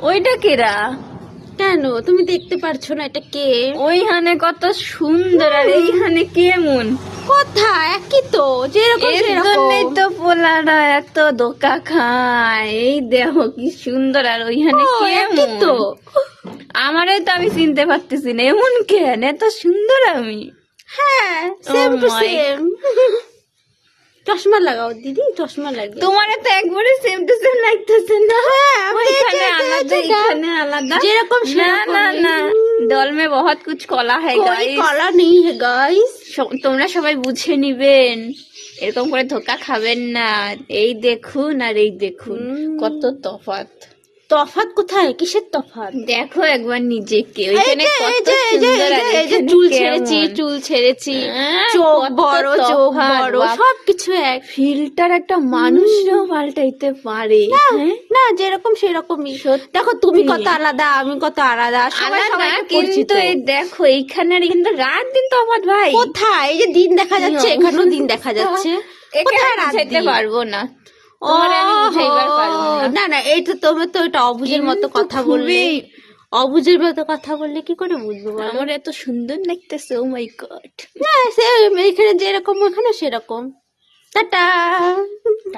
ওইটা কেরা? কেন তুমি দেখতে পারছো না এটা কে? ওইখানে কত সুন্দর আর এইখানে কেমন? কথা একই তো, যেরকম এর সেরকম। জন্যই তো পোলারা এত ধোকা খায়। এই দেখো কি সুন্দর আর ওইখানে ও, একই তো। কেমন? আমারই তো আমি চিনতে পারতেছি না, এমন কেন এত সুন্দর আমি? হ্যাঁ, সেম টু my সেম। চশমা লাগাও দিদি, চশমা লাগে। তোমার তো একবারে সেম টু সেম লাগতেছে না? হ্যাঁ, ওইখানে এই যে, আলাদা, এই যে, এখানে আলাদা। যেরকম না সেরকম। না না, দল में बहुत कुछ কলা है कोई गाइस। कला नहीं है गाइस। তোমরা সবাই বুঝে নিবেন, এরকম করে ধোকা খাবেন না। এই দেখুন আর এই দেখুন, কত তফাৎ। তফাৎ কোথায়? কিসের তফাৎ? দেখো একবার নিজেকে, ওইখানে এই কত যে, এই যে, সুন্দর আর এই যে, এখানে চুল কেমন। ছেড়েছি, চুল ছেড়েছি, চোখ চোখ বড়, চোখ বড়, সবকিছু এক। ফিল্টার একটা মানুষও পাল্টাইতে পারে। হ্যাঁ? না, যেরকম সেরকমই। সত্যি। দেখো তুমি কত আলাদা, আমি কত আলাদা, সবাই আলাদা, সবাইকে পরিচিত। কিন্তু এই দেখো এইখানে আর এখানে তো রাত দিন তফাৎ ভাই। কোথায়? এই যে দিন দেখা যাচ্ছে, এখানেও দিন দেখা যাচ্ছে। একে কোথায় আমি রাত বুঝাইতে দিন? পারবো না, তোমারে আমি বুঝাইবার পারবো না। না না, এই তো তুমি তো এটা অবুঝের মতো কিন্তু কথা বললে। খুবই- অবুঝের মতো কথা বললে কি করে বুঝবো বলো? আমার এত সুন্দর লাগতেছে, ও মাই গড। হ্যাঁ, এখানে যেরকম ওখানে সেরকম। টাটা।